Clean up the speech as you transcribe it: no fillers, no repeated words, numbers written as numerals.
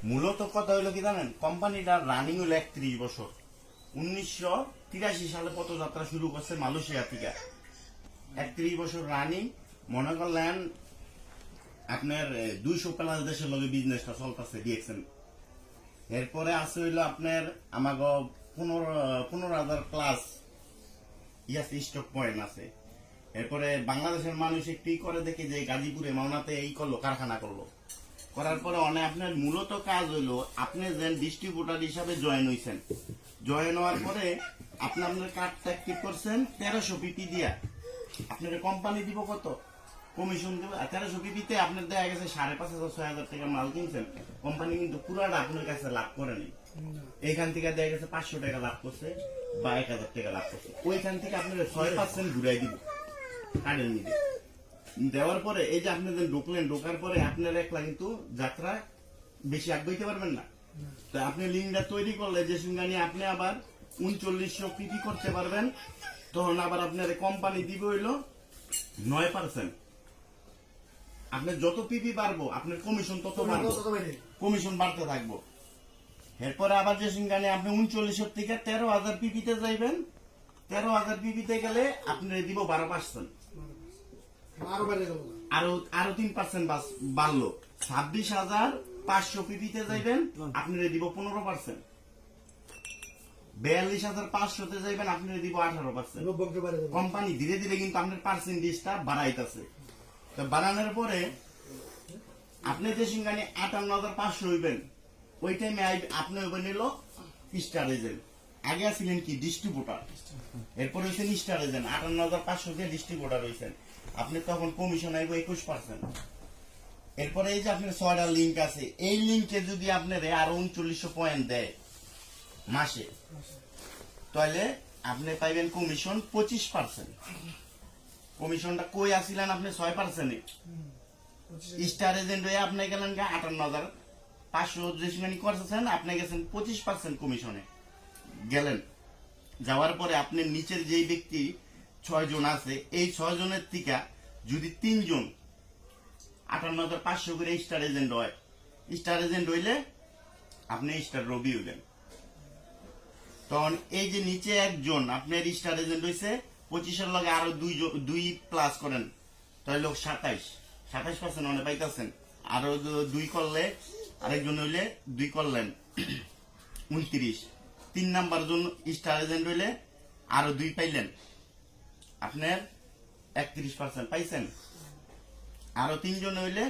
মূলত কথা হইলো কি জানেন, কোম্পানিটা রানিং হইলো 31 বছর। 1983 সালে পথযাত্রা শুরু করছে মালয়েশিয়া থেকে। 31 বছর রানিং। মনে করলেন আপনার 200+ দেশের লগে বিজনেসটা চলতেছে ডিএক্সএন। এরপরে আছে হইলো আপনার আমাকে 15,000+ ইয়াস স্টক পয়েন্ট আছে। এরপরে বাংলাদেশের মানুষ একটু করে দেখে যে গাজীপুরে মাওনাতে এই করলো, কারখানা করলো, করার পরে অনেক আপনার মূলত কাজ হইলো আপনি যে ডিস্ট্রিবিউটার হিসাবে জয়েন হয়েছেন। জয়েন হওয়ার পরে আপনি আপনার কার্ডটা অ্যাক্টিভ করছেন 1300 পিপি দিয়া। আপনার কোম্পানি দিব কত কমিশন দেবে, 1300 পিপিতে আপনার দেখা গেছে 5,500-6,000 টাকা মাল কিনছেন, কোম্পানি কিন্তু পুরাটা আপনার কাছে লাভ করেনি। এইখান থেকে দেখা গেছে 500 টাকা লাভ করছে বা 1,000 টাকা লাভ করছে, ওইখান থেকে আপনার 6% ঘুরাই দিব কার্ডের নিতে। দেওয়ার পরে এই যে আপনি ঢুকলেন, ঢোকার পরে আপনার একলা কিন্তু যাত্রা বেশি আগাইতে পারবেন না। তো আপনি লিঙ্কটা তৈরি করলে যে সঙ্গে আপনি আবার 3900 পিপি করতে পারবেন, তখন আবার আপনার কোম্পানি দিবে হইলো 9%। আপনার যত পিপি বাড়বো আপনার কমিশন তত বাড়বো, কমিশন বাড়তে থাকবো। এরপরে আবার যে সঙ্গে আপনি 3900 থেকে 13,000 পিপিতে যাইবেন। 13,000 পিপিতে গেলে আপনার দিব 12%, আরো 3% বাড়লো। 26,500 পিপিতে যাইবেন, আপনার দিব 15%। 42,500 যাইবেন, আপনার দিব 18%। কোম্পানি ধীরে ধীরে কিন্তু আপনার পার্সেন্টেজটা বাড়াইতেছে। তো বাড়ানোর পরে আপনি যে সঙ্গে 58,500 হইবেন, ওই টাইমে আপনি হইবেন নিল স্টার এজেন্ট। আগে ছিলেন কি ডিস্ট্রিবিউটার, এরপর হয়েছেন স্টার এজেন্ট। 58,500 দিয়ে ডিস্ট্রিবিউটার হয়েছেন, আপনি তখন কমিশন আইব 21%। এরপরে এই যে আপনার 6টা লিঙ্ক আছে, এই লিঙ্কে যদি আপনার আরো 3900 পয়েন্ট দেয় মাসে, তাহলে আপনি পাইবেন কমিশন 25%। কমিশনটা কই আসিলেন আপনি 6%-এ, স্টার এজেন্ট হয়ে আপনি গেলেন 58,500 যে করছেন, আপনি গেছেন 25% কমিশনে গেলেন। যাওয়ার পরে আপনি নিচের যেই ব্যক্তি 6 জন আছে, এই 6 জনের থেকে যদি 3 জন 58,500 করে স্টার এজেন্ট হয়, স্টার এজেন্ট হইলে আপনি স্টার রবি হইলেন। তখন এই যে নিচে একজন আপনার স্টার এজেন্ট হয়েছে, 25-এর লগে আরো 2+ করেন, তাহলে 27% অনেক পাইতেছেন। আরো 2 করলে আরেকজন হইলে 2 করলেন 29। 3 নাম্বার জন স্টার এজেন্ট হইলে আরো 2 পাইলেন, আপনার 31% পাইছেন। আরো 3 জন হইলে